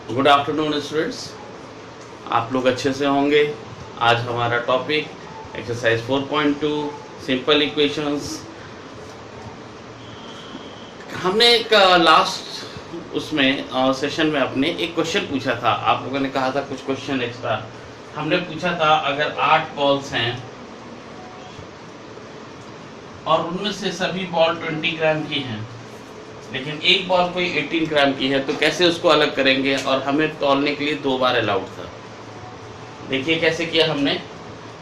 Good afternoon students, आप लोग अच्छे से होंगे। आज हमारा टॉपिक एक्सरसाइज 4.2 सिंपल इक्वेशंस। हमने एक लास्ट उसमें सेशन में अपने एक क्वेश्चन पूछा था। आप लोगों ने कहा था कुछ क्वेश्चन एक्स्ट्रा। हमने पूछा था अगर 8 बॉल्स हैं और उनमें से सभी बॉल 20 ग्राम की हैं, लेकिन एक बॉल कोई 18 ग्राम की है, तो कैसे उसको अलग करेंगे। और हमें तौलने के लिए 2 बार अलाउड था। देखिए कैसे किया हमने।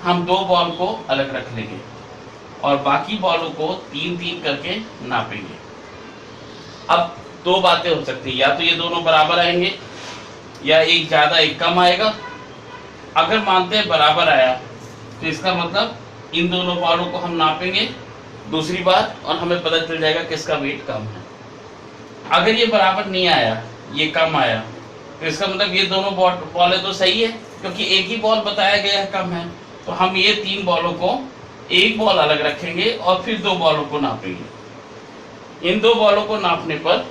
हम 2 बॉल को अलग रख लेंगे और बाकी बॉलों को 3-3 करके नापेंगे। अब 2 बातें हो सकती है, या तो ये दोनों बराबर आएंगे या एक ज्यादा एक कम आएगा। अगर मानते हैं बराबर आया तो इसका मतलब इन दोनों बॉलों को हम नापेंगे दूसरी बार और हमें पता चल जाएगा किसका वेट कम है। अगर ये बराबर नहीं आया, ये कम आया, तो इसका मतलब ये दोनों बॉलें तो सही है, क्योंकि एक ही बॉल बताया गया है कम है। तो हम ये 3 बॉलों को, एक बॉल अलग रखेंगे और फिर 2 बॉलों को नापेंगे। इन 2 बॉलों को नापने पर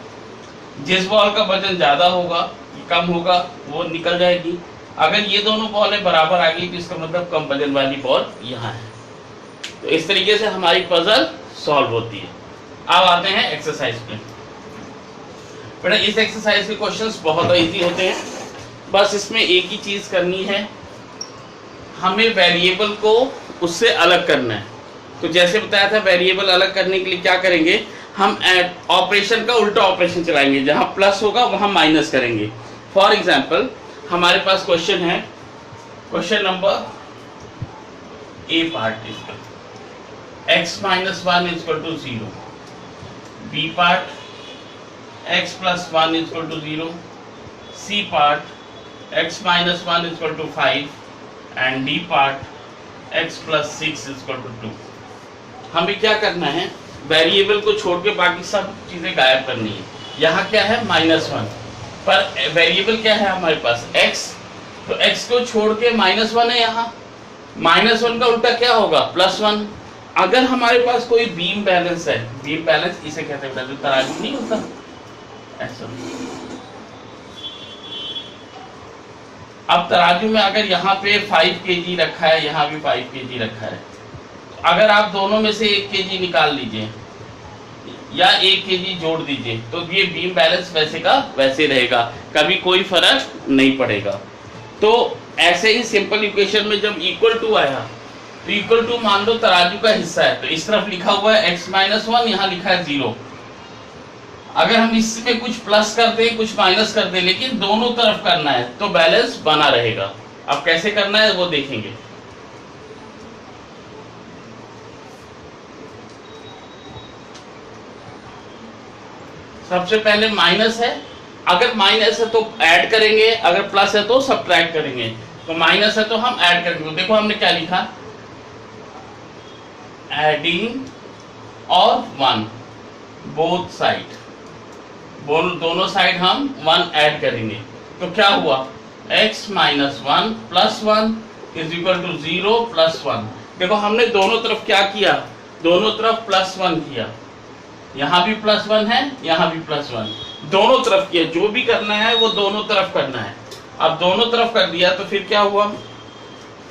जिस बॉल का वजन ज्यादा होगा, कम होगा, वो निकल जाएगी। अगर ये दोनों बॉलें बराबर आ गई तो इसका मतलब कम वजन वाली बॉल यहाँ है। तो इस तरीके से हमारी पजल सॉल्व होती है। अब आते हैं एक्सरसाइज पे। बेटा इस एक्सरसाइज के क्वेश्चंस बहुत इजी होते हैं। बस इसमें एक ही चीज करनी है, हमें वेरिएबल को उससे अलग करना है। तो जैसे बताया था, वेरिएबल अलग करने के लिए क्या करेंगे, हम ऑपरेशन का उल्टा ऑपरेशन चलाएंगे। जहां प्लस होगा वहां माइनस करेंगे। फॉर एग्जाम्पल हमारे पास क्वेश्चन है, क्वेश्चन नंबर ए पार्ट इसका, x - 1 = 0, B part x + 1 = 0, C part x - 1 = 5 and D part x + 6 = 2। हमें क्या करना है, वेरिएबल को छोड़ के बाकी सब चीजें गायब करनी है। यहाँ क्या है -1, पर वेरिएबल क्या है हमारे पास x, तो x को छोड़ के -1 है। यहाँ -1 का उल्टा क्या होगा, +1। अगर हमारे पास कोई बीम बैलेंस है, बीम बैलेंस इसे कहते हैं जो तराजू नहीं होता ऐसा। अब तराजू में अगर यहाँ पे 5 kg रखा है, यहाँ भी 5 kg रखा है, अगर आप दोनों में से 1 kg निकाल लीजिए या 1 kg जोड़ दीजिए, तो ये बीम बैलेंस वैसे का वैसे रहेगा, कभी कोई फर्क नहीं पड़ेगा। तो ऐसे ही सिंपल इक्वेशन में जब =, आया तो =, मान लो तराजू का हिस्सा है, तो इस तरफ लिखा हुआ है x - 1, यहाँ लिखा है 0। अगर हम इसमें कुछ प्लस कर दें, कुछ माइनस कर दें, लेकिन दोनों तरफ करना है तो बैलेंस बना रहेगा। अब कैसे करना है वो देखेंगे। सबसे पहले माइनस है, अगर माइनस है तो ऐड करेंगे, अगर प्लस है तो सब्ट्रैक्ट करेंगे। तो माइनस है तो हम ऐड करेंगे। देखो हमने क्या लिखा, एडिंग और 1 बोथ साइड, दोनों साइड हम 1 ऐड करेंगे। तो क्या हुआ, x - 1 + 1 = 0 + 1। देखो हमने दोनों तरफ क्या किया, दोनों तरफ +1 किया। यहाँ भी +1 है, यहाँ भी +1, दोनों तरफ किया। जो भी करना है वो दोनों तरफ करना है। अब दोनों तरफ कर दिया तो फिर क्या हुआ,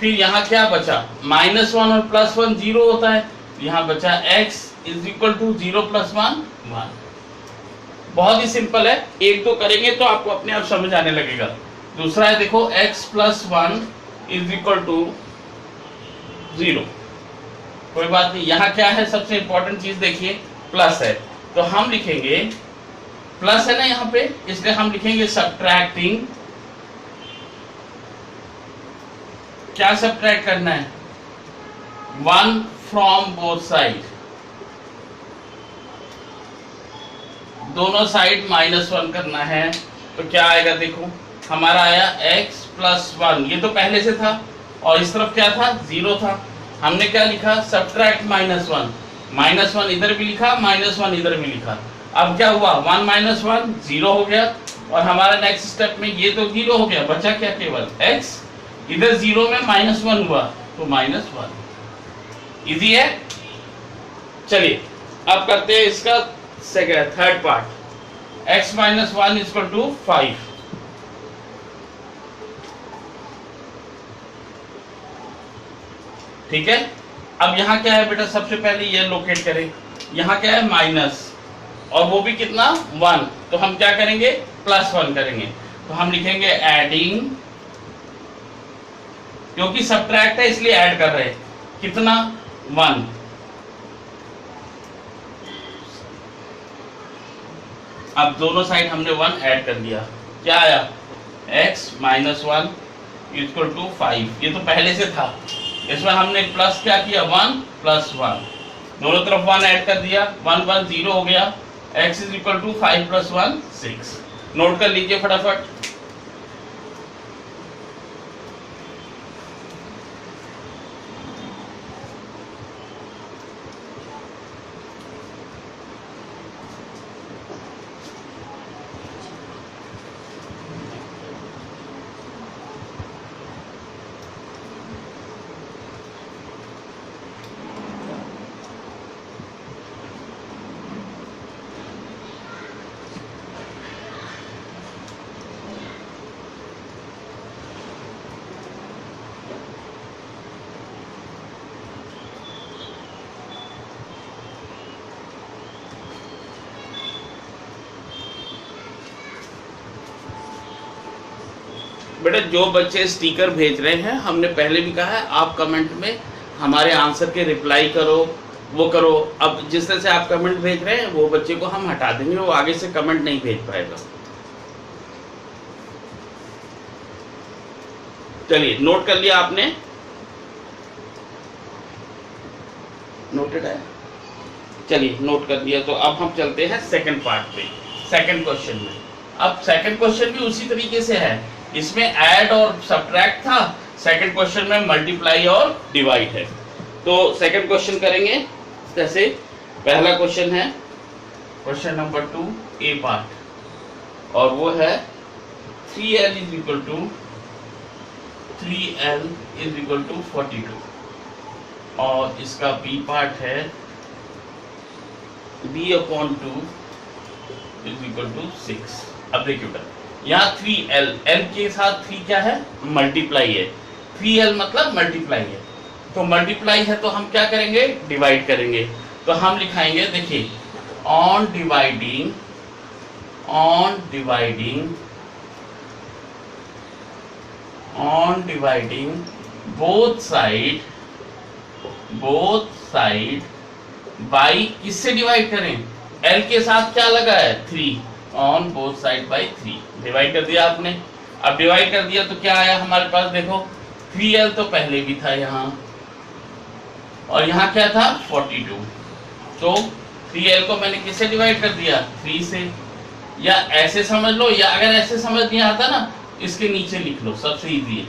फिर यहाँ क्या बचा, -1 और +1 0 होता है, यहाँ बचा x = 0 + 1 1। बहुत ही सिंपल है, 1-2 करेंगे तो आपको अपने आप समझ आने लगेगा। दूसरा है, देखो x + 1 = 0। कोई बात नहीं, यहाँ क्या है, सबसे इंपॉर्टेंट चीज देखिए, प्लस है, तो हम लिखेंगे प्लस है ना यहाँ पे, इसलिए हम लिखेंगे सब्ट्रैक्टिंग। क्या सब्ट्रैक्ट करना है, 1 फ्रॉम बोथ साइड, दोनों साइड -1 करना है। तो क्या आएगा, देखो हमारा आया x + 1, ये तो पहले से था, और इस तरफ क्या था, 0 था। हमने क्या लिखा, सब्ट्रैक्ट -1, -1 इधर भी लिखा, -1 इधर भी लिखा। अब क्या हुआ, 1 - 1 0 हो गया, और हमारा नेक्स्ट स्टेप में ये तो 0 हो गया, बचा क्या, केवल x। इधर 0 में -1 हुआ तो -1। इजी है। चलिए अब करते हैं इसका थर्ड पार्ट, x - 1 = 5। ठीक है। अब यहाँ क्या है बेटा, सबसे पहले ये लोकेट करें। यहाँ क्या है, माइनस, और वो भी कितना, 1, तो हम क्या करेंगे, +1 करेंगे। तो हम लिखेंगे एडिंग, क्योंकि सब्ट्रैक्ट है इसलिए ऐड कर रहे हैं, कितना, 1। अब दोनों साइड हमने 1 ऐड कर दिया, क्या आया, x - 1 = 5। ये तो पहले से था, इसमें हमने प्लस क्या किया, 1 + 1, दोनों तरफ 1 ऐड कर दिया, 1 1 0 हो गया। x = 5 + 1 6। नोट कर लीजिए फटाफट। बेटा जो बच्चे स्टिकर भेज रहे हैं, हमने पहले भी कहा है, आप कमेंट में हमारे आंसर के रिप्लाई करो, वो करो। अब जिस तरह से आप कमेंट भेज रहे हैं वो बच्चे को हम हटा देंगे, वो आगे से कमेंट नहीं भेज पाएगा। चलिए, नोट कर लिया आपने, नोटेड है, चलिए नोट कर दिया। तो अब हम चलते हैं सेकंड पार्ट पे, सेकंड क्वेश्चन में। अब सेकंड क्वेश्चन भी उसी तरीके से है, इसमें ऐड और सब्ट्रैक्ट था, सेकंड क्वेश्चन में मल्टीप्लाई और डिवाइड है। तो सेकंड क्वेश्चन करेंगे जैसे, पहला क्वेश्चन है क्वेश्चन नंबर 2 ए पार्ट, और वो है 3l = 42, और इसका बी पार्ट है b/2 = 6। अब देखिए बेटा, यहाँ 3l, l के साथ 3 क्या है, मल्टीप्लाई है, 3l मतलब मल्टीप्लाई है, तो मल्टीप्लाई है तो हम क्या करेंगे, डिवाइड करेंगे। तो हम लिखाएंगे, देखिए, on dividing both side by, किससे डिवाइड करें, l के साथ क्या लगा है, 3, on both side by 3, divide कर दिया आपने। अब डिवाइड कर दिया तो क्या आया हमारे पास, देखो 3l तो पहले भी था यहाँ, और यहाँ क्या था, 42, तो 3l को मैंने किससे डिवाइड कर दिया, 3 से। या ऐसे समझ लो, या अगर ऐसे समझ नहीं आता ना, इसके नीचे लिख लो, सबसे इजी है।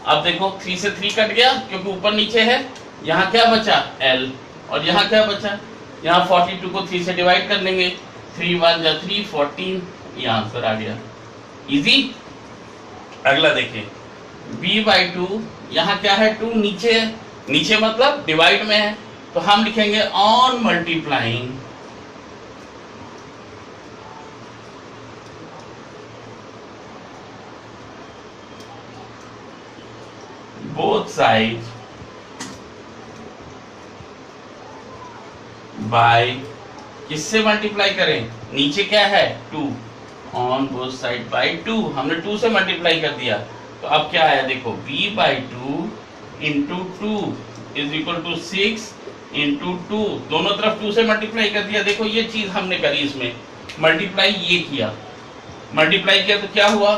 अब देखो 3 से 3 कट गया क्योंकि ऊपर नीचे है, यहाँ क्या बचा, l, और यहाँ क्या बचा, यहाँ 42 को 3 से डिवाइड कर लेंगे, 3 1 जा 3, 14, ये आंसर आ गया, इजी। अगला देखिए, b/2, यहाँ क्या है, 2 नीचे है, नीचे मतलब डिवाइड में है, तो हम लिखेंगे on multiplying both side by, किससे मल्टीप्लाई करें, नीचे क्या है, 2, ऑन बोथ साइड बाय 2, हमने 2 से मल्टीप्लाई कर दिया। तो अब क्या आया, देखो b/2 × 2 = 6 × 2, दोनों तरफ 2 से मल्टीप्लाई कर दिया। देखो ये चीज हमने करी, इसमें मल्टीप्लाई ये किया, मल्टीप्लाई किया तो क्या हुआ,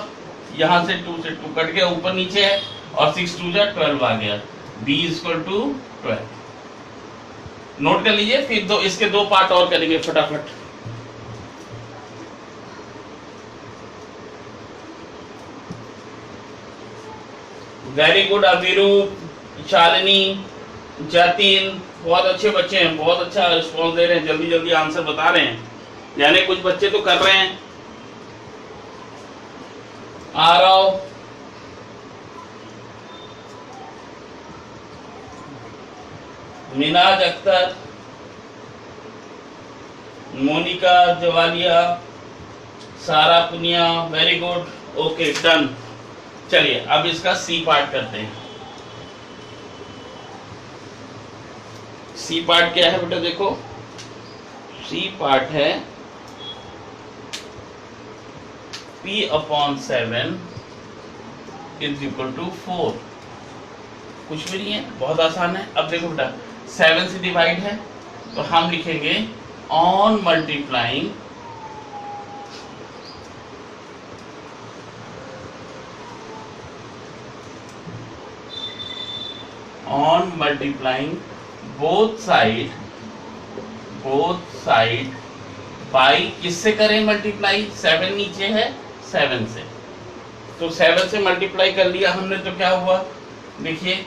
यहाँ से 2 से 2 कट गया, ऊपर नीचे है, और 6 2 जा 12 आ गया, b = 12। नोट कर लीजिए, फिर इसके दो पार्ट और करेंगे फटाफट। वेरी गुड अमीरू, शालिनी, जतिन, बहुत अच्छे बच्चे हैं, बहुत अच्छा रिस्पॉन्स दे रहे हैं, जल्दी जल्दी आंसर बता रहे हैं, यानी कुछ बच्चे तो कर रहे हैं। आरव, मिनाज अख्तर, मोनिका जवालिया, सारा Punia, very good, okay done. चलिए अब इसका सी पार्ट करते हैं। सी पार्ट क्या है बेटा, देखो सी पार्ट है P/7 इज इक्वल टू 4। कुछ भी नहीं है, बहुत आसान है। अब देखो बेटा 7 से डिवाइड है तो हम लिखेंगे on multiplying both side by, किससे करें मल्टीप्लाई, 7 नीचे है 7 से, तो 7 से मल्टीप्लाई कर लिया हमने तो क्या हुआ, देखिए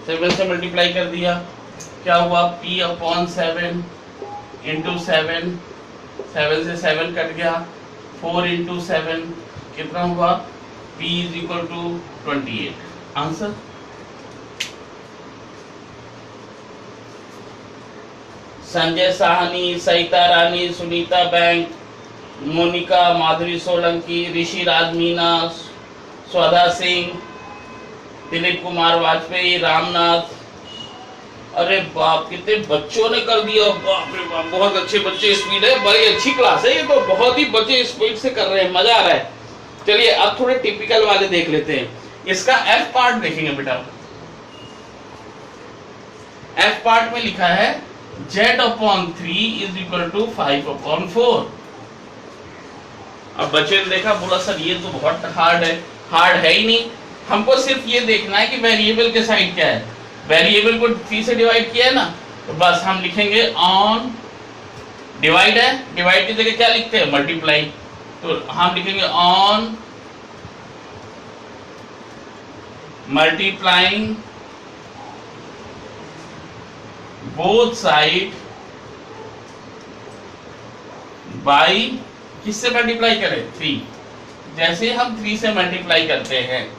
7 से मल्टीप्लाई कर दिया, क्या हुआ P/7 इंटू 7, 7 से 7 कट गया, 4 इंटू 7 कितना हुआ, P is equal to 28। Answer Sanjay Sahni, Sahita Rani, Sunita बैंक, मोनिका, माधुरी सोलंकी, ऋषि राज मीना, स्वधा सिंह, दिलीप कुमार वाजपेयी, रामनाथ। अरे बाप, कितने बच्चों ने कर दिया, बाप रे बाप, बहुत अच्छे बच्चे, स्पीड है, बड़ी अच्छी क्लास है ये तो, बहुत ही बच्चे स्पीड से कर रहे हैं, मजा आ रहा है। चलिए अब थोड़े टिपिकल वाले देख लेते हैं। इसका एफ पार्ट देखेंगे बेटा, एफ पार्ट में लिखा है Z/3 इज इक्वल टू 5/4। अब बच्चे ने देखा, बोला सर ये तो बहुत हार्ड है। हार्ड है ही नहीं, हमको सिर्फ ये देखना है कि वेरिएबल के साइड क्या है। वेरिएबल को 3 से डिवाइड किया है ना, तो बस हम लिखेंगे ऑन, डिवाइड है, डिवाइड की जगह क्या लिखते हैं, मल्टीप्लाई, तो हम लिखेंगे on multiplying both side by, किससे मल्टीप्लाई करें, 3। जैसे हम 3 से मल्टीप्लाई करते हैं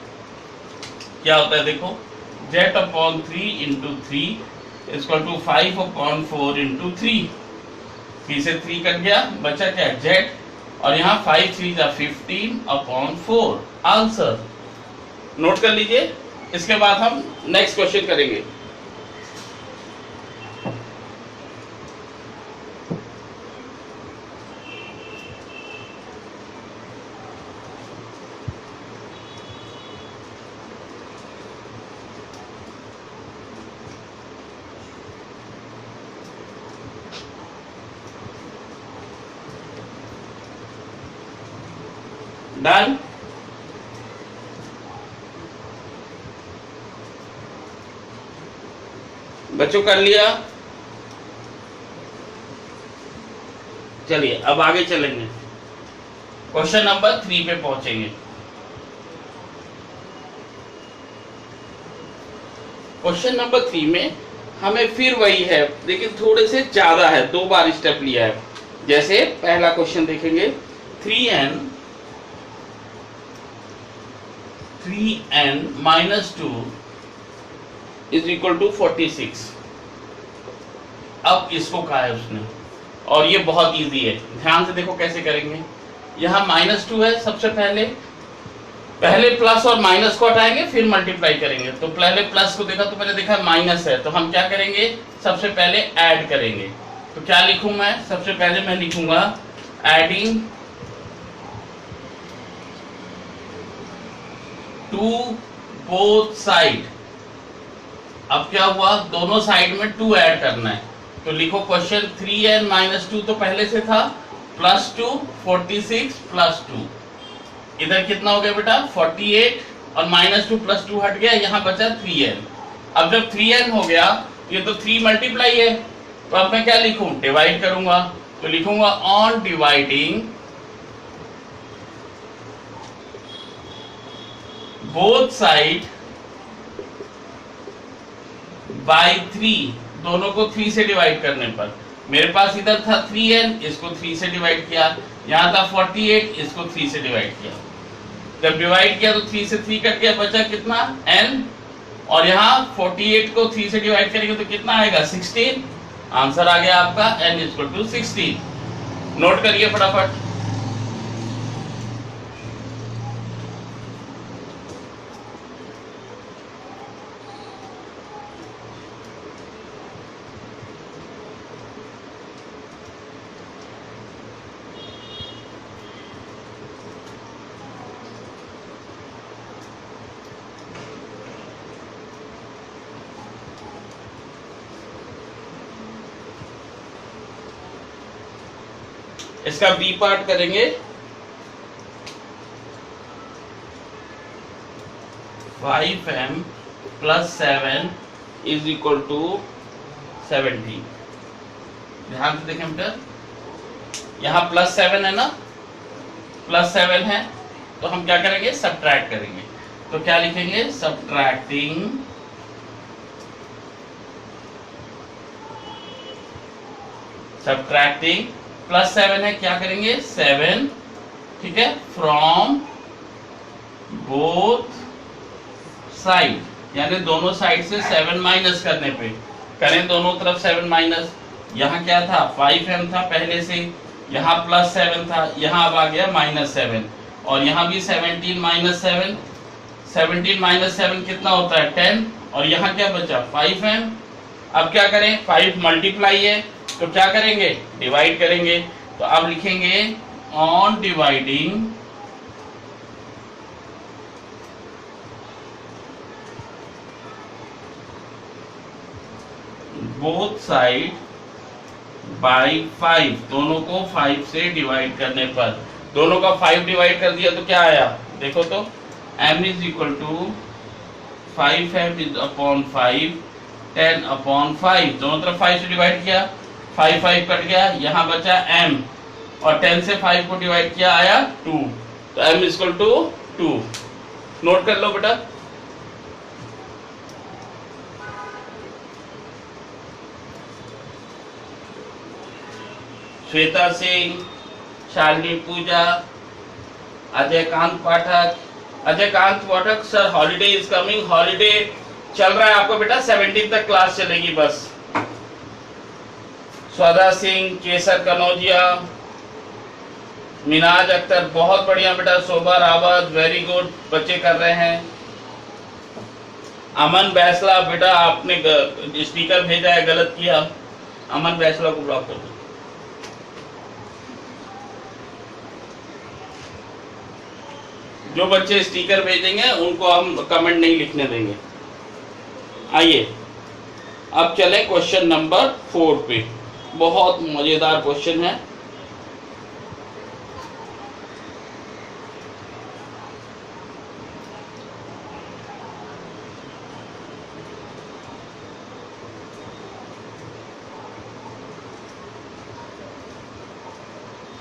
क्या होता है, देखो Z/3 into 3 equal to 5/4 into 3। 3 से 3 कट गया, बचा क्या Z, और यहाँ 5 3 जा 15/4। आंसर नोट कर लीजिए। इसके बाद हम नेक्स्ट क्वेश्चन करेंगे। डन, बच्चों कर लिया। चलिए अब आगे चलेंगे, क्वेश्चन नंबर 3 पे पहुंचेंगे। क्वेश्चन नंबर 3 में हमें फिर वही है, लेकिन थोड़े से ज्यादा है, 2 बार स्टेप लिया है। जैसे पहला क्वेश्चन देखेंगे, 3n minus 2 is equal to 46। अब इसको कहा है उसने, और ये बहुत इजी है, ध्यान से देखो कैसे करेंगे। यहाँ -2 है, सबसे पहले प्लस और माइनस को हटाएंगे, फिर मल्टीप्लाई करेंगे। तो पहले प्लस को देखा तो पहले देखा माइनस है, तो हम क्या करेंगे, सबसे पहले ऐड करेंगे। तो क्या लिखूं मैं, सबसे पहले मैं लिखूंगा एडिंग टू बोथ साइड। अब क्या हुआ, दोनों साइड में 2 ऐड करना है, तो लिखो क्वेश्चन 3n माइनस 2 तो पहले से था, प्लस 2 46 प्लस 2, इधर कितना हो गया बेटा 48, और -2 + 2 हट गया, यहाँ बचा 3n। अब जब 3n हो गया, ये तो 3 मल्टीप्लाई है, तो अब मैं क्या लिखूं, डिवाइड करूंगा। तो लिखूंगा on dividing both side by 3, दोनों को 3 से डिवाइड करने पर, मेरे पास इधर था 3n, इसको 3 से डिवाइड किया, यहाँ था 48, इसको 3 से डिवाइड किया। जब डिवाइड किया तो 3 से 3 कट गया, बचा कितना n, और यहाँ 48 को 3 से डिवाइड करेंगे तो कितना आएगा 16। आंसर आ गया आपका n = 16। नोट करिए फटाफट। इसका बी पार्ट करेंगे 5m plus 7 is equal to 17। ध्यान से देखें बेटा, यहाँ प्लस 7 है ना, प्लस 7 है, तो हम क्या करेंगे, सब्ट्रैक्ट करेंगे। तो क्या लिखेंगे, सब्ट्रैक्टिंग प्लस 7 है, क्या करेंगे 7, ठीक है, फ्रॉम बोथ साइड, यानी दोनों साइड से 7 माइनस करने पे, करें दोनों तरफ 7 माइनस। यहाँ क्या था, 5m था पहले से, यहाँ प्लस 7 था, यहाँ अब आ गया माइनस 7, और यहाँ भी 17 माइनस 7, 17 माइनस 7 कितना होता है 10, और यहाँ क्या बचा 5m। अब क्या करें, 5 मल्टीप्लाई है, तो क्या करेंगे, डिवाइड करेंगे। तो अब लिखेंगे on dividing both side by 5, दोनों को 5 से डिवाइड करने पर, दोनों का 5 डिवाइड कर दिया तो क्या आया, देखो तो m is equal to 5m is upon 5, 10 upon 5, दोनों तरफ 5 से डिवाइड किया, 5 कट गया, यहाँ बचा m, और 10 से 5 को डिवाइड किया आया 2, तो m is equal to 2। Note कर लो बेटा। Shweta Singh, Shalini Pooja, Ajay Kant Pathak, sir holiday is coming, holiday चल रहा है आपको बेटा, 17 तक क्लास चलेगी बस। स्वदा सिंह, केसर कनौजिया, मिनाज अख्तर, बहुत बढ़िया बेटा, शोभा रावत, वेरी गुड, बच्चे कर रहे हैं। अमन बैसला, बेटा आपने स्पीकर भेजा है, गलत किया, अमन बैसला को ब्लॉक कर दो। जो बच्चे स्टिकर भेजेंगे उनको हम कमेंट नहीं लिखने देंगे। आइए अब चलें क्वेश्चन नंबर 4 पे, बहुत मजेदार क्वेश्चन है।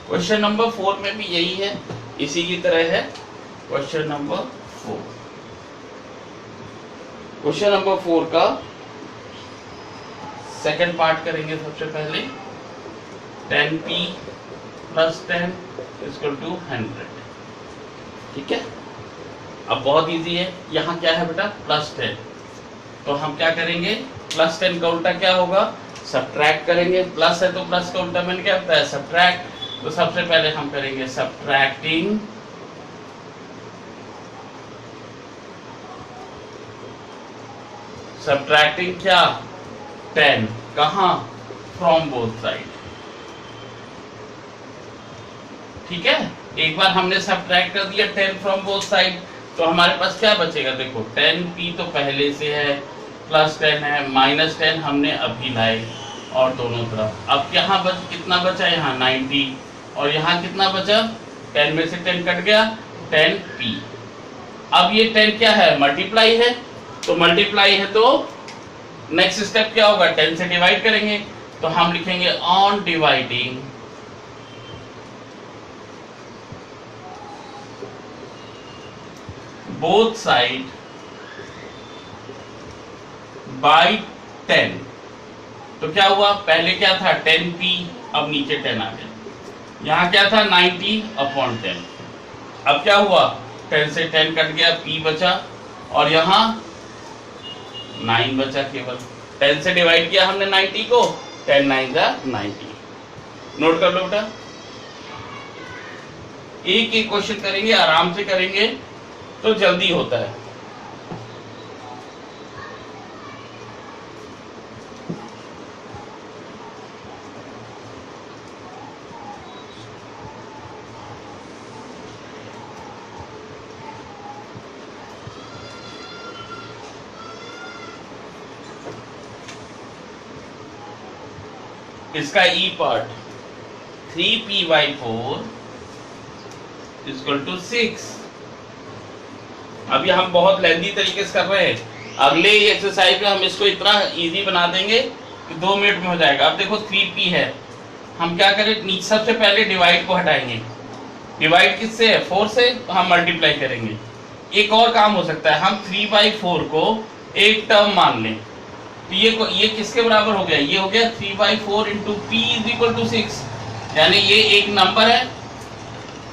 क्वेश्चन नंबर 4 में भी यही है, इसी की तरह है। क्वेश्चन नंबर 4, क्वेश्चन नंबर 4 का सेकंड पार्ट करेंगे। सबसे पहले 10p प्लस 10 इक्वल टू 100, ठीक है। अब बहुत इजी है, यहाँ क्या है बेटा प्लस 10, तो हम क्या करेंगे, प्लस 10 का उल्टा क्या होगा, सब्ट्रैक्ट करेंगे। प्लस है तो प्लस का उल्टा मैंने क्या होता है, सब्ट्रैक्ट। तो सबसे पहले हम करेंगे सब्ट्रैक्टिंग क्या 10, कहाँ, फ्रॉम बोथ साइड, ठीक है। एक बार हमने सब्ट्रैक्ट कर दिया 10 फ्रॉम बोथ साइड, तो हमारे पास क्या बचेगा, देखो 10p तो पहले से है, प्लस 10 है, माइनस 10 हमने अभी लाए, और दोनों तरफ अब यहाँ कितना बचा, यहाँ 90, और यहाँ कितना बचा, 10 में से 10 कट गया, 10p। अब ये 10 क्या है, मल्टीप्लाई है, तो मल्टीप्लाई है तो नेक्स्ट स्टेप क्या होगा, 10 से डिवाइड करेंगे। तो हम लिखेंगे on dividing both side by 10, तो क्या हुआ, पहले क्या था 10p, अब नीचे 10 आ गया, यहाँ क्या था 90 अपॉन 10, अब क्या हुआ 10 से 10 कट गया, p बचा, और यहाँ 9 बचा केवल। 10 से डिवाइड किया हमने 90 को, 10 9 जा 90। नोट कर लो बेटा, एक एक क्वेश्चन करेंगे, आराम से करेंगे तो जल्दी होता है। इसका ई पार्ट 3p/4 इक्वल टू 6। अभी हम बहुत लेंथी तरीके से कर रहे हैं, अगले एक्सरसाइज में हम इसको इतना इजी बना देंगे कि 2 मिनट में हो जाएगा। अब देखो 3p है, हम क्या करें, नीचे सबसे पहले डिवाइड को हटाएंगे। डिवाइड किससे है, 4 से, तो हम मल्टीप्लाई करेंगे। एक और काम हो सकता है, हम 3/4 को एक टर्म मान लें, तो ये किसके बराबर हो गया, ये हो गया 3/4 into p is equal to 6, यानी ये एक नंबर है।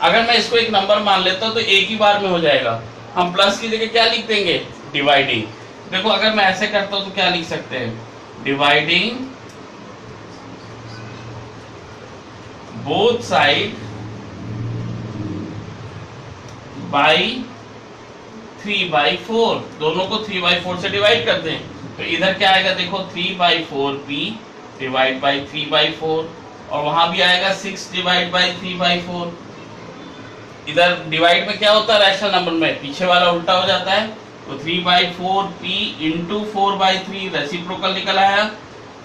अगर मैं इसको एक नंबर मान लेता हूं तो एक ही बार में हो जाएगा। हम प्लस की जगह क्या लिख देंगे, डिवाइडिंग। देखो अगर मैं ऐसे करता हूं तो क्या लिख सकते हैं, डिवाइडिंग बोथ साइड बाई 3/4, दोनों को 3/4 से डिवाइड कर दें, तो इधर क्या आएगा, देखो 3/4p डिवाइड बाई 3/4, और वहां भी आएगा 6 डिवाइड बाई 3/4। इधर डिवाइड में क्या होता है, रैशनल नंबर में पीछे वाला उल्टा हो जाता है, तो 3/4p इंटू 4/3 रेसिप्रोकल निकल आया,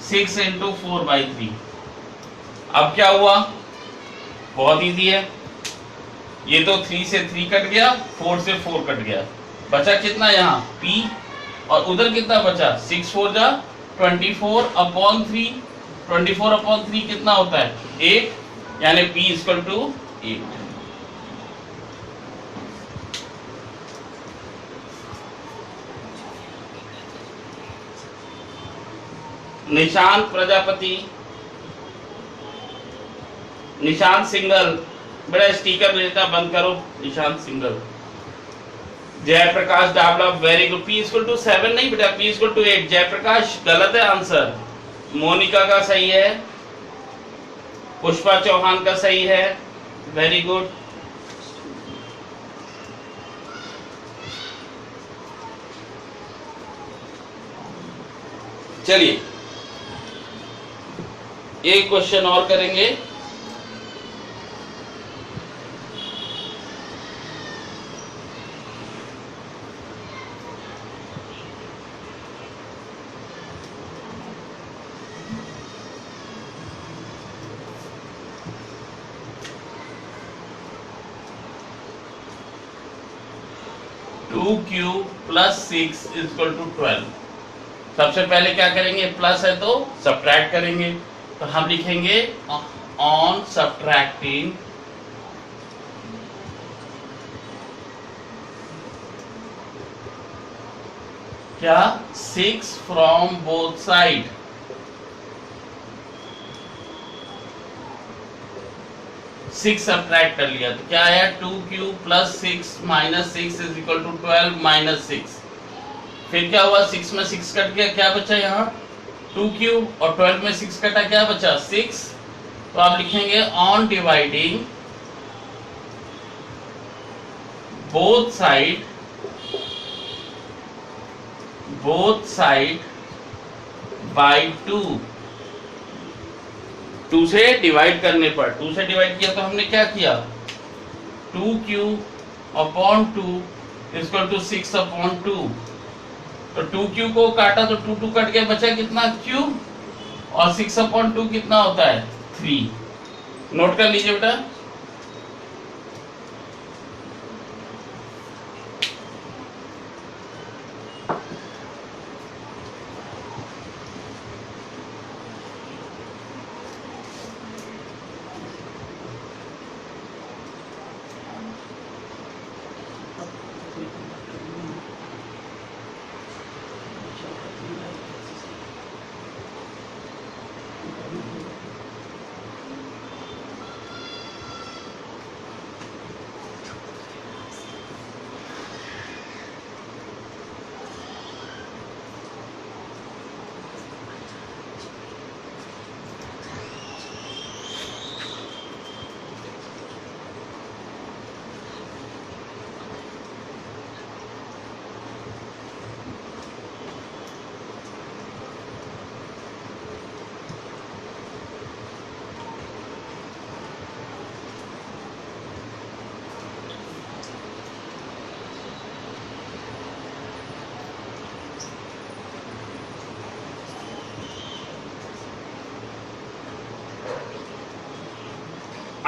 6 इंटू 4/3। अब क्या हुआ, बहुत इजी है, ये तो 3 से 3 कट गया, 4 से 4 कट गया, बचा कितना यहाँ p, और उधर कितना बचा, 6 4 जा 24/3, 24/3 कितना होता है 8, यानी p equal to 8। Nishant Prajapati, Nishant Singhal, बड़ा स्टिकर भेजना बंद करो, Nishant Singhal. Jaiprakash Dabla, very good, p equal to 7 नहीं बेटा, p इक्वल टू 8। जयप्रकाश गलत है आंसर, मोनिका का सही है, पुष्पा चौहान का सही है, वेरी गुड। चलिए एक क्वेश्चन और करेंगे। Two cube plus 6 equal to 12। सबसे पहले क्या करेंगे, प्लस है तो सब्ट्रैक्ट करेंगे, तो हम लिखेंगे ऑन सब्ट्रैक्टिंग क्या 6 from both side. Six subtract कर लिया तो क्या आया, 2 cube plus 6 minus 6 is equal to 12 minus 6। फिर क्या हुआ, 6 में 6 कट गया, क्या बचा यहाँ 2 क्यूब, और 12 में 6 कटा, क्या बचा 6। तो आप लिखेंगे on dividing both side by 2। 2 से डिवाइड करने पर, 2 से डिवाइड किया तो हमने क्या किया, 2 क्यूब अपॉन 2 इक्वल टू 6/2। तो 2 क्यूब को काटा तो 2 कट गया, बचा कितना क्यूब, और 6/2 कितना होता है 3। नोट कर लीजिए बेटा।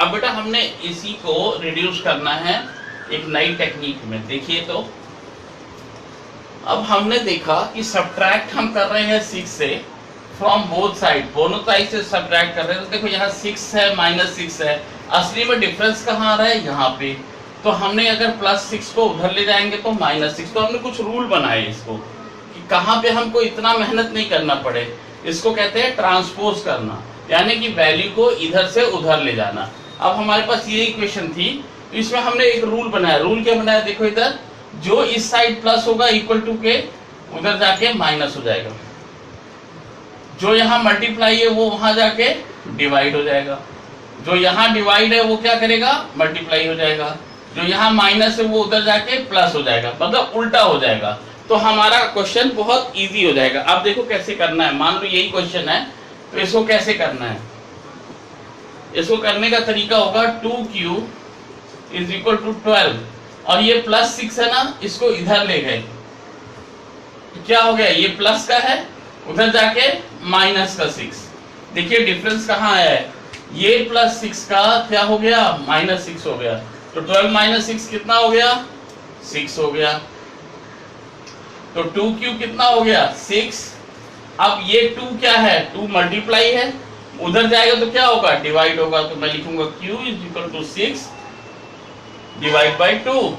अब बेटा हमने इसी को रिड्यूस करना है एक नई टेक्निक में। देखिए तो अब हमने देखा कि सब्ट्रैक्ट हम कर रहे हैं 6 से फ्रॉम बोथ साइड, दोनों साइड से सब्ट्रैक्ट कर रहे हैं। तो देखो यहाँ 6 है -6 है, असली में डिफरेंस कहाँ आ रहा है, यहाँ पे। तो हमने अगर +6 को उधर ले जाएंगे तो -6, तो हमने कुछ रूल बनाए इसको कि कहाँ पे हमको इतना मेहनत नहीं करना पड़े। इसको कहते हैं ट्रांसपोज करना, यानी कि वैल्यू को इधर से उधर ले जाना। अब हमारे पास ये इक्वेशन थी, तो इसमें हमने एक रूल बनाया। रूल क्या बनाया, देखो इधर जो इस साइड प्लस होगा इक्वल टू के उधर जाके माइनस हो जाएगा, जो यहाँ मल्टीप्लाई है वो वहां जाके डिवाइड हो जाएगा, जो यहाँ डिवाइड है वो क्या करेगा, मल्टीप्लाई हो जाएगा, जो यहाँ माइनस है वो उधर जाके प्लस हो जाएगा, मतलब उल्टा हो जाएगा। तो हमारा क्वेश्चन बहुत इजी हो जाएगा। अब देखो कैसे करना है, मान लो यही क्वेश्चन है तो इसको कैसे करना है। इसको करने का तरीका होगा 2q इज इक्वल टू 12 और ये +6 है ना, इसको इधर ले गए तो क्या हो गया, ये प्लस का है उधर जाके माइनस का 6। देखिए डिफरेंस कहाँ आया है, ये +6 का क्या हो गया, -6 हो गया। तो 12 - 6 कितना हो गया, 6 हो गया। तो 2q कितना हो गया, 6। अब ये 2 क्या है, 2 मल्टीप्लाई है, उधर जाएगा तो क्या होगा, डिवाइड होगा। तो मैं लिखूंगा q is equal to 6 divide by 2।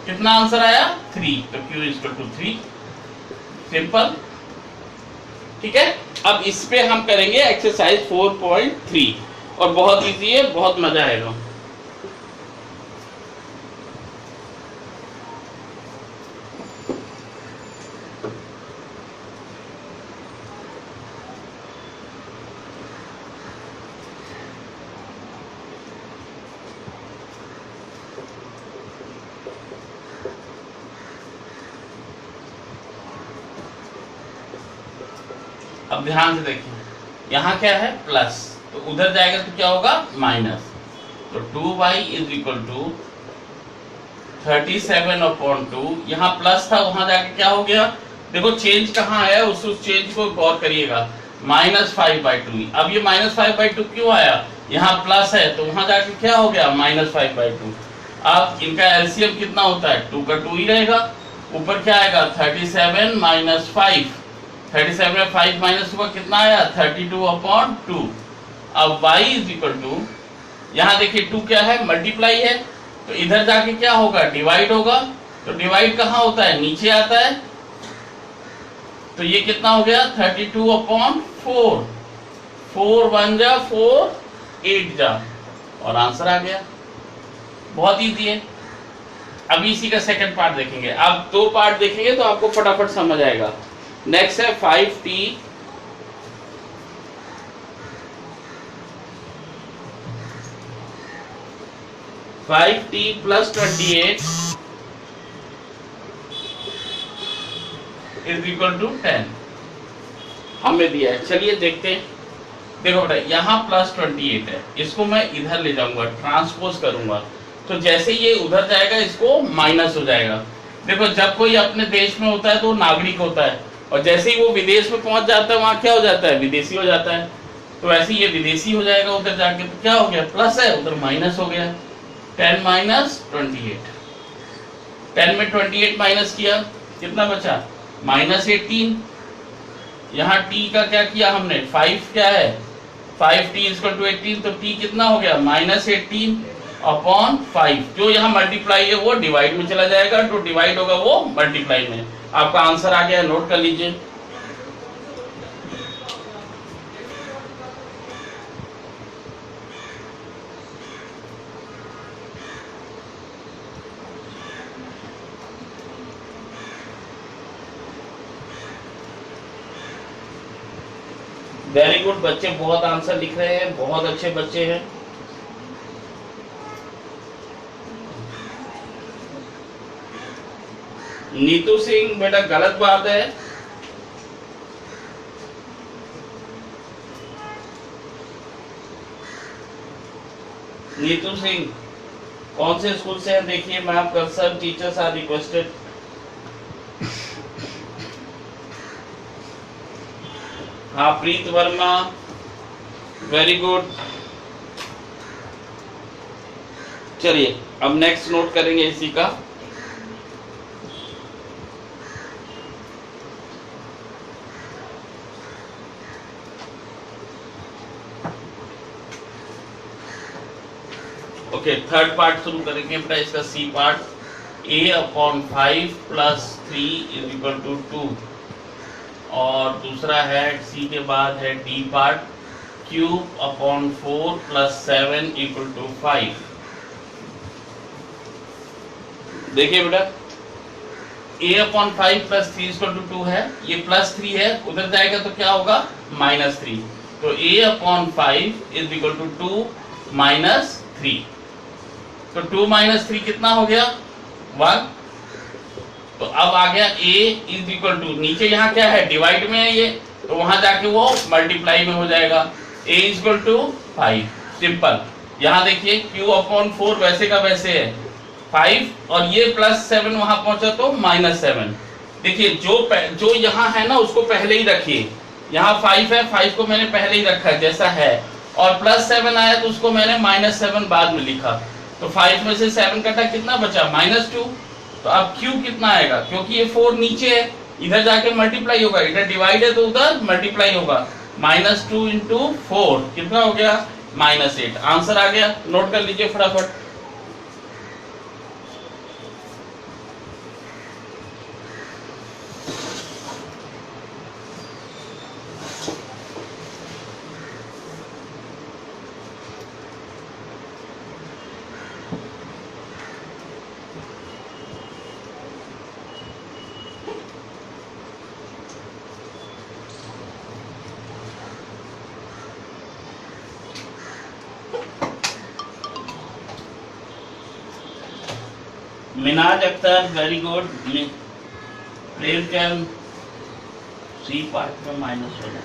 कितना आंसर आया, 3। तो q is equal to 3। Simple, ठीक है। अब इस पे हम करेंगे एक्सरसाइज 4.3 और बहुत इजी है, बहुत मजा आएगा। अब ध्यान से देखिए, यहाँ क्या है प्लस, तो उधर जाएगा तो क्या होगा माइनस। तो 2y इज इक्वल टू 37/2। यहाँ प्लस था वहां जाके क्या हो गया, देखो चेंज कहाँ आया, उस चेंज को गौर करिएगा, -5/2। अब ये -5/2 क्यों आया, यहाँ प्लस है तो वहां जाके क्या हो गया, -5/2। अब इनका एलसीएम कितना होता है, 2 का 2 ही रहेगा। ऊपर क्या आएगा, 37 - 5। 37 में 5 माइनस हुआ, कितना आया, 32/2। अब y इज इक्वल टू, यहाँ देखिए 2 क्या है, मल्टीप्लाई है, तो इधर जाके क्या होगा, डिवाइड होगा। तो डिवाइड कहाँ होता है, नीचे आता है। तो ये कितना हो गया, 32/4। 4 1 जा 4, 8 जा, और आंसर आ गया। बहुत इजी है। अब इसी का सेकंड पार्ट देखेंगे। अब 2 पार्ट देखेंगे तो आपको फटाफट समझ आएगा। नेक्स्ट है 5t + 28 इज इक्वल टू 10 हमें दिया है। चलिए देखते हैं। देखो बेटा यहाँ +28 है, इसको मैं इधर ले जाऊंगा, ट्रांसपोज करूंगा, तो जैसे ये उधर जाएगा इसको माइनस हो जाएगा। देखो जब कोई अपने देश में होता है तो नागरिक होता है, और जैसे ही वो विदेश में पहुंच जाता है वहां क्या हो जाता है, विदेशी हो जाता है। तो वैसे ये विदेशी हो जाएगा उधर जाके, तो क्या हो गया, प्लस है उधर माइनस हो गया। 10 - 28, 10 में 28 माइनस किया, कितना बचा, -18। यहाँ t का क्या किया हमने, 5 क्या है, 5t = 18, तो t कितना हो गया, -18/5। जो यहाँ मल्टीप्लाई है वो डिवाइड में चला जाएगा, तो डिवाइड होगा वो मल्टीप्लाई में। आपका आंसर आ गया, नोट कर लीजिए। वेरी गुड बच्चे, बहुत आंसर लिख रहे हैं, बहुत अच्छे बच्चे हैं। नीतू सिंह बेटा गलत बात है, नीतू सिंह कौन से स्कूल से है देखिए। Ma'am concern teachers are requested. हाँ प्रीत वर्मा, वेरी गुड। चलिए अब नेक्स्ट नोट करेंगे इसी का। ओके, थर्ड पार्ट शुरू करेंगे बेटा इसका, C part. a/5 plus 3 is equal to 2, और दूसरा है सी के बाद है D part, cube/4 plus 7 equal to 5। देखिए बेटा a/5 प्लस 3 इक्वल टू 2 है, ये प्लस 3 है, उधर जाएगा तो क्या होगा -3, तो a/5 इज इक्वल टू 2 -3, तो 2 -3 कितना हो गया 1। तो अब आ गया a इज इक्वल टू, नीचे यहाँ क्या है डिवाइड में है ये, तो वहां जाके वो मल्टीप्लाई में हो जाएगा, a is equal to 5, simple. यहाँ देखिए q/4 वैसे का वैसे है 5, और ये +7 वहां पहुंचा तो -7। देखिए जो यहाँ है ना उसको पहले ही रखिए, यहाँ 5 है, 5 को मैंने पहले ही रखा जैसा है, और +7 आया तो उसको मैंने -7 बाद में लिखा, तो 5 में से 7 कटा कितना बचा -2। तो अब q कितना आएगा, क्योंकि ये 4 नीचे है, इधर जाके मल्टीप्लाई होगा, इधर डिवाइड है तो उधर मल्टीप्लाई होगा, -2 इंटू 4 कितना हो गया -8। आंसर आ गया, नोट कर लीजिए फटाफट। Minaz Akhtar very good. Prem Chand C part में माइनस हो जाए।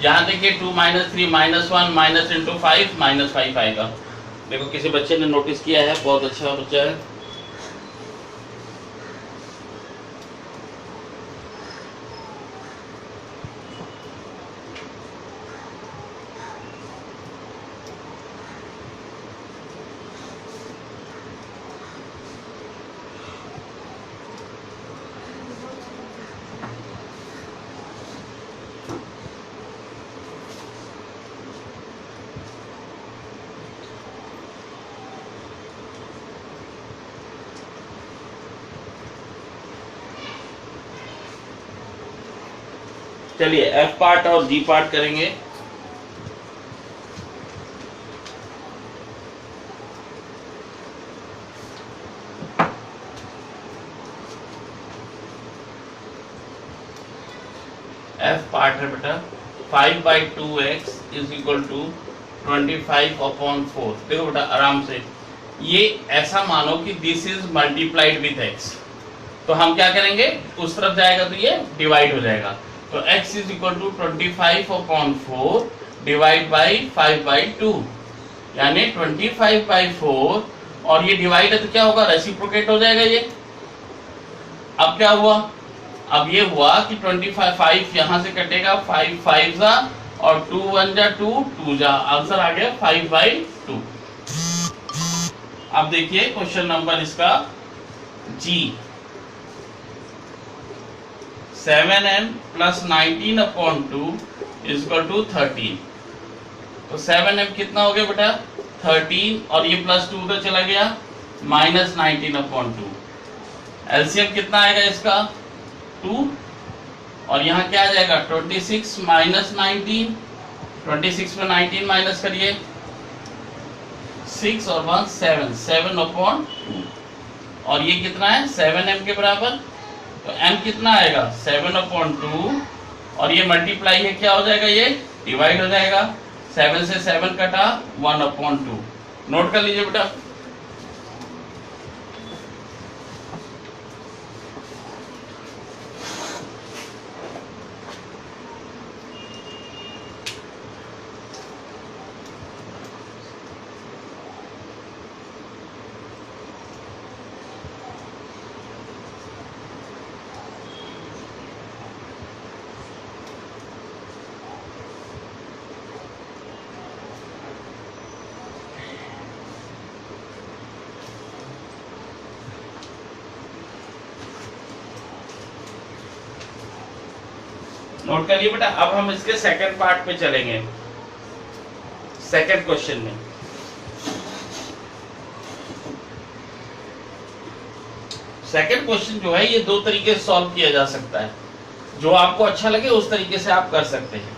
यहाँ देखिए 2 -3 -1 माइनस इंटू 5 -5 आएगा। देखो किसी बच्चे ने नोटिस किया है, बहुत अच्छा बच्चा है। चलिए एफ पार्ट और जी पार्ट करेंगे। एफ पार्ट है बेटा 5/2x इज इक्वल टू 25/4। देखो बेटा आराम से, ये ऐसा मानो कि this is multiplied with x, तो हम क्या करेंगे उस तरफ जाएगा तो ये डिवाइड हो जाएगा, तो x is equal to 25/4 divide by 5/2, यानी 25/4, और ये डिवाइड है तो क्या होगा रेसिप्रोकेट हो जाएगा ये। अब क्या हुआ, अब ये हुआ कि 25 यहाँ से कटेगा, 5 5 जा और 2 1 जा 2 2 जा, आंसर आ गया 5/2। अब देखिए क्वेश्चन नंबर इसका G, 7m plus 19/2 is equal to 13। तो 7m कितना हो गया बेटा 13, और ये +2 उधर चला गया -19/2। एलसीएम कितना आएगा इसका 2, और यहाँ क्या आ जाएगा 26 - 19, 26 में 19 माइनस करिए, 6 और 1 7, 7/2, और ये कितना है 7m के बराबर, तो m कितना आएगा 7/2, और ये मल्टीप्लाई है क्या हो जाएगा ये डिवाइड हो जाएगा, 7 से 7 कटा 1/2। नोट कर लीजिए बेटा। नोट करिए बेटा। अब हम इसके सेकंड पार्ट पे चलेंगे, सेकंड क्वेश्चन में। सेकंड क्वेश्चन जो है ये दो तरीके से सॉल्व किया जा सकता है, जो आपको अच्छा लगे उस तरीके से आप कर सकते हैं।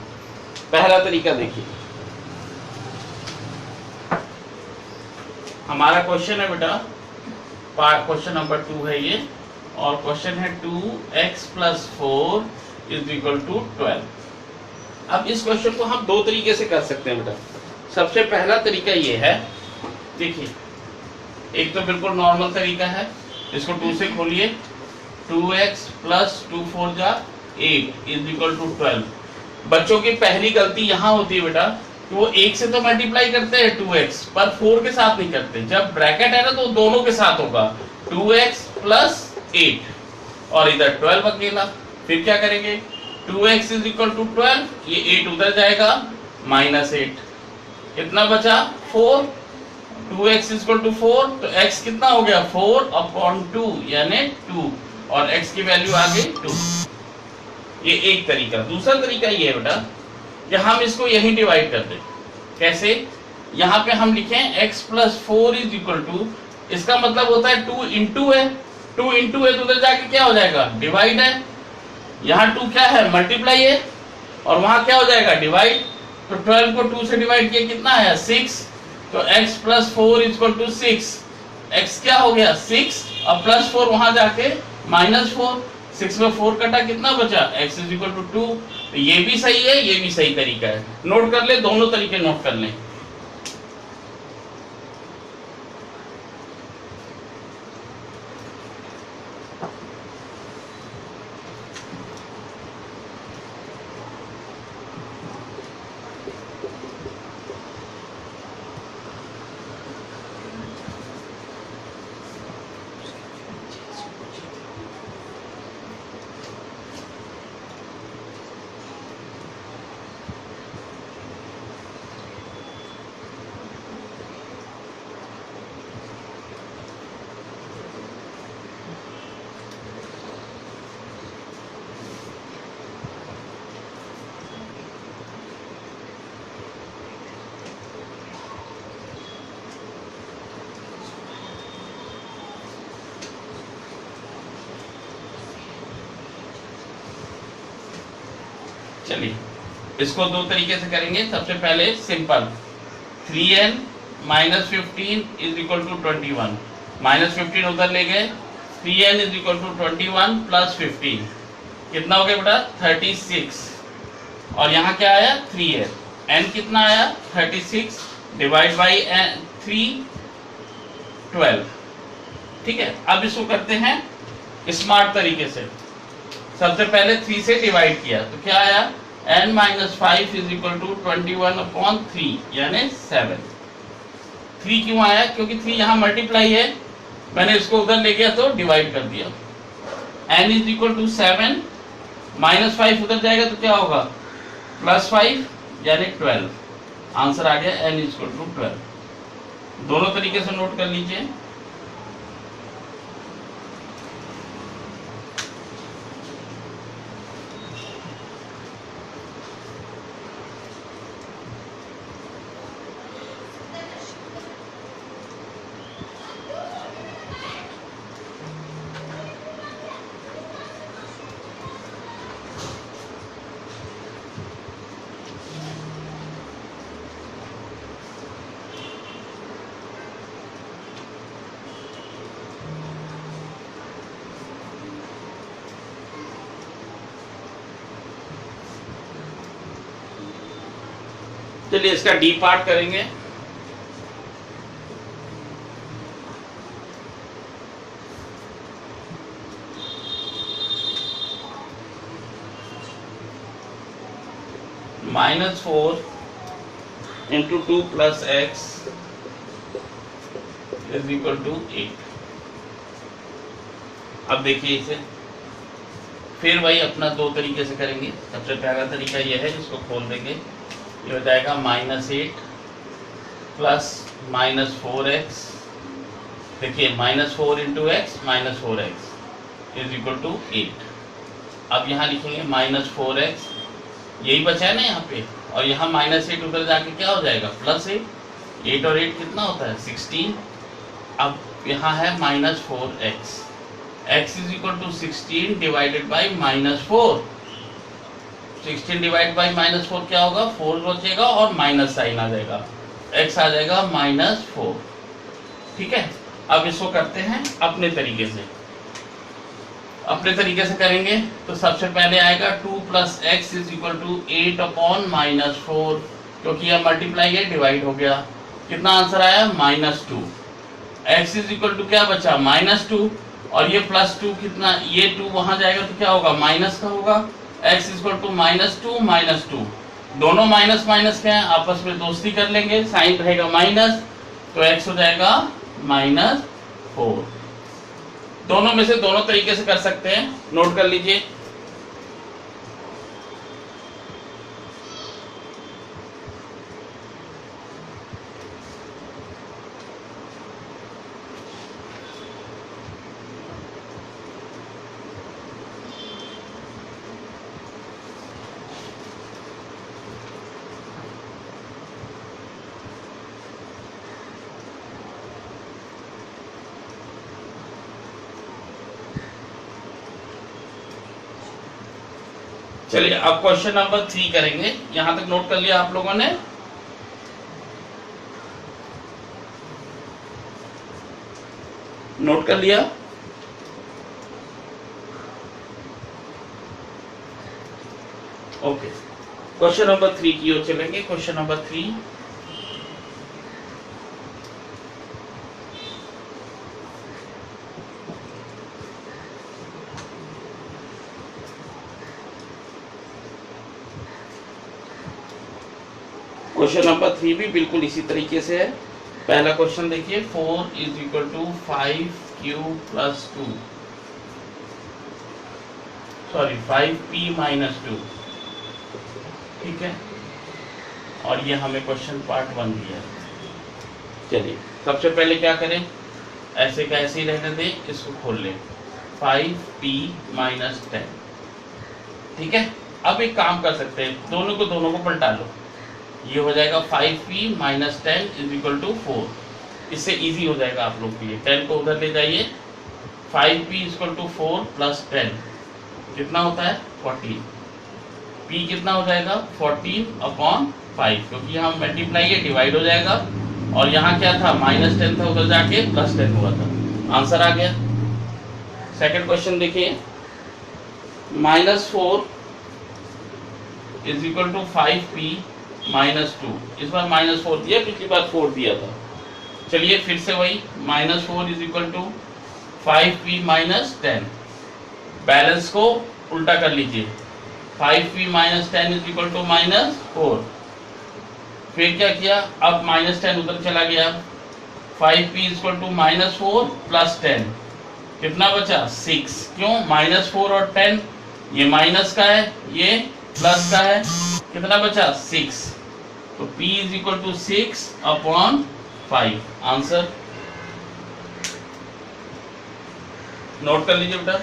पहला तरीका देखिए, हमारा क्वेश्चन है बेटा, क्वेश्चन नंबर 2 है ये, और क्वेश्चन है 2x + 4 = 12। अब इस क्वेश्चन को हम दो तरीके से कर सकते हैं बेटा। सबसे पहला तरीका ये है, देखिए, एक तो बिल्कुल नॉर्मल तरीका है, इसको 2 से खोलिए, 2x + 2 4 जा 8 = 12। बच्चों की पहली गलती यहाँ होती है बेटा कि वो 1 से तो मल्टीप्लाई करते हैं 2x, पर 4 के साथ नहीं करते। जब ब्रैकेट है ना तो दोनों के साथ होगा, 2x + 8 और इधर 12 अकेला। फिर क्या करेंगे, 2x = 12, ये 8 उधर जाएगा, -8, कितना बचा 4। 2x = 4, तो x कितना हो गया 4/2 यानी 2, और x की वैल्यू आ गई 2। ये एक तरीका। दूसरा तरीका ये है बेटा कि हम इसको यहीं डिवाइड कर दें। कैसे, यहाँ पे हम लिखें x + 4 = इसका मतलब होता है 2 × है, 2 × है तो उधर जाके क्या हो जाएगा, डिवाइड है। यहाँ 2 क्या है, मल्टीप्लाई है, और वहां क्या हो जाएगा, डिवाइड। तो 12 को 2 से डिवाइड किया कितना है 6, तो x + 4 = 6। x क्या हो गया 6, और +4 वहां जाके -4, 6 में 4 कटा, कितना बचा x = 2। तो ये भी सही है, ये भी सही तरीका है। नोट कर ले, दोनों तरीके नोट कर लें। चलिए इसको दो तरीके से करेंगे। सबसे पहले सिंपल, 3n - 15 = 21, -15 उधर ले गए, 3n = 21 + 15, कितना हो गया बेटा 36, और यहाँ क्या आया 3 है, n कितना आया 36, डिवाइड बाई 3 12। ठीक है, अब इसको करते हैं स्मार्ट तरीके से। सबसे पहले 3 से डिवाइड किया तो क्या आया, n - 5 = 21/3 यानी 7। 3 क्यों आया, क्योंकि 3 यहाँ मल्टीप्लाई है, मैंने इसको उधर ले गया तो डिवाइड कर दिया। n = 7, -5 उधर जाएगा तो क्या होगा +5 यानी 12। आंसर आ गया n = 12। दोनों तरीके से नोट कर लीजिए। चलिए इसका डी पार्ट करेंगे। -4 × 2 + x = 8। अब देखिए इसे फिर वही अपना दो तरीके से करेंगे। सबसे पहला तरीका यह है, इसको खोल देंगे, ये हो जाएगा -8 + -4x। देखिए -4 × x -4x = 8। अब यहाँ लिखेंगे -4x यही बचा है ना यहाँ पे, और यहाँ -8 उधर जाके क्या हो जाएगा +8। 8 और 8 कितना होता है 16। अब यहाँ है -4x, x is equal to 16 divided by -4। 16 divide by -4 क्या होगा, 4 बचेगा और माइनस साइन आ जाएगा, x आ जाएगा -4। ठीक है, अब इसको करते हैं अपने तरीके से। अपने तरीके से करेंगे तो सबसे पहले आएगा 2 + x इज इक्वल टू 8/-4, क्योंकि यह मल्टीप्लाई है डिवाइड हो गया। कितना आंसर आया -2। x इज इक्वल टू क्या बचा -2, और ये +2 कितना, ये 2 वहां जाएगा तो क्या होगा माइनस का होगा। x इज इक्वल टू -2 दोनों माइनस माइनस क्या है, आपस में दोस्ती कर लेंगे, साइन रहेगा माइनस, तो x हो जाएगा -4। दोनों में से दोनों तरीके से कर सकते हैं, नोट कर लीजिए। चलिए अब क्वेश्चन नंबर 3 करेंगे। यहां तक नोट कर लिया आप लोगों ने? नोट कर लिया? ओके, क्वेश्चन नंबर 3 की ओर चलेंगे। क्वेश्चन नंबर 3, क्वेश्चन नंबर 3 भी बिल्कुल इसी तरीके से है। पहला क्वेश्चन देखिए, 4 is equal to 5q + 2, sorry 5p - 2। ठीक है, और ये हमें क्वेश्चन पार्ट 1 दिया है। चलिए सबसे पहले क्या करें, ऐसे का ऐसे ही रहने दें, इसको खोल लें, 5p - 10। ठीक है, अब एक काम कर सकते हैं, दोनों को पलटा लो, ये हो जाएगा 5p - 10 इज इक्वल टू 4। इससे इजी हो जाएगा आप लोग के लिए। 10 को उधर ले जाइए, 5p इज इक्वल टू 4 + 10 कितना होता है 14। p कितना हो जाएगा 14/5, क्योंकि यहाँ मल्टीप्लाई है डिवाइड हो जाएगा, और यहाँ क्या था -10 था, उधर जाके +10 हुआ था। आंसर आ गया। सेकंड क्वेश्चन देखिए, -4 इज इक्वल टू 5p - 2। इस बार -4 दिया, पिछली बार 4 दिया था। चलिए फिर से वही, -4 is equal to 5p - 10। Balance को उल्टा कर लीजिए, 5p - 10 इज इक्वल टू -4। फिर क्या किया, अब -10 उधर चला गया, 5p इज इक्वल टू -4 + 10 कितना बचा 6। क्यों, -4 और 10 ये माइनस का है, ये प्लस का है, कितना बचा 6। तो p is equal to 6/5। Answer note कर लीजिए बेटा।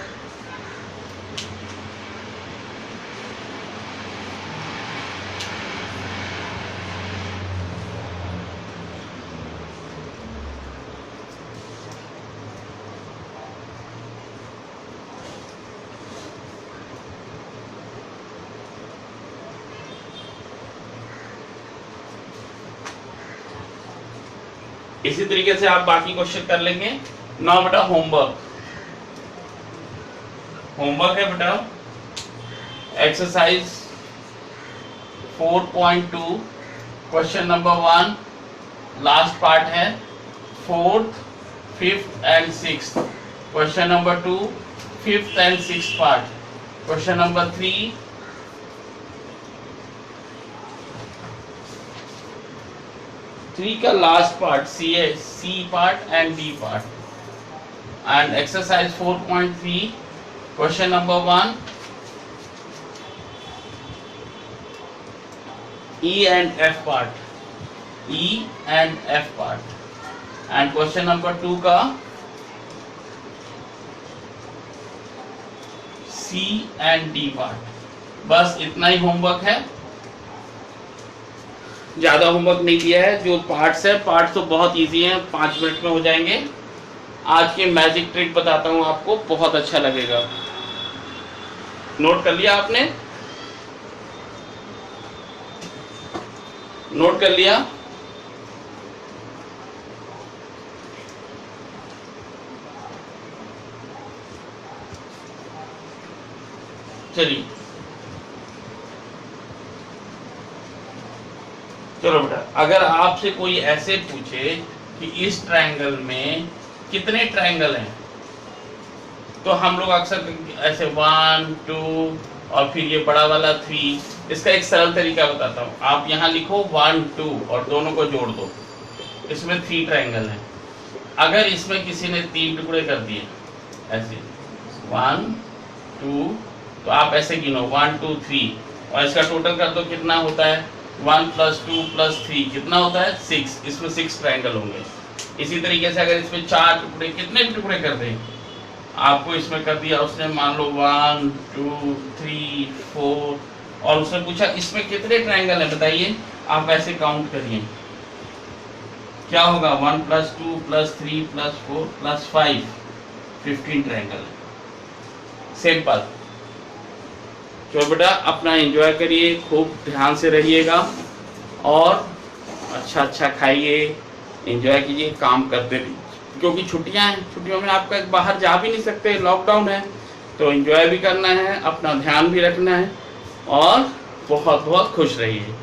इसी तरीके से आप बाकी क्वेश्चन कर लेंगे। नाउ बेटा होमवर्क है बेटा, exercise 4.2 question number 1 last part है, 4th, 5th and 6th। Question number 2 5th and 6th part. Question number 3 का last part, C part and D part. And exercise 4.3 question number 1 E and F part, E and F part। And question number 2 का C and D part। बस इतना ही homework है, ज़्यादा homework नहीं दिया है। जो पार्ट्स है, पार्ट्स तो बहुत इजी हैं, 5 मिनट में हो जाएंगे। आज के मैजिक ट्रिक बताता हूँ आपको, बहुत अच्छा लगेगा। नोट कर लिया आपने? नोट कर लिया? चलिए, चलो बेटा, अगर आपसे कोई ऐसे पूछे कि इस ट्रायंगल में कितने ट्रायंगल हैं, तो हम लोग अक्सर ऐसे 1 2 और फिर ये बड़ा वाला 3। इसका एक सरल तरीका बताता हूँ। आप यहाँ लिखो 1 2 और दोनों को जोड़ दो, इसमें 3 ट्रायंगल हैं। अगर इसमें किसी ने 3 टुकड़े कर दिए ऐसे 1 2, तो आप ऐसे गिनो 1 2 3 और इसका टोटल कर दो, कितना होता है 1 + 2 + 3 कितना होता है 6। इसमें 6 ट्रायंगल होंगे। इसी तरीके से अगर इसमें 4 टुकड़े, कितने भी टुकड़े कर दें, आपको इसमें कर दिया उसने, मान लो 1 2 3 4, और उसने पूछा इसमें कितने ट्रायंगल है बताइए, आप ऐसे काउंट करिए, क्या होगा 1 + 2 + 3 + 4 + 5, 15 ट्रायंगल है। सिंपल। तो बेटा अपना एंजॉय करिए, खूब ध्यान से रहिएगा और अच्छा अच्छा खाइए, एंजॉय कीजिए, काम करते रहिए, क्योंकि छुट्टियां हैं, छुट्टियों में आपका बाहर जा भी नहीं सकते, लॉकडाउन है, तो एंजॉय भी करना है, अपना ध्यान भी रखना है और बहुत बहुत खुश रहिए।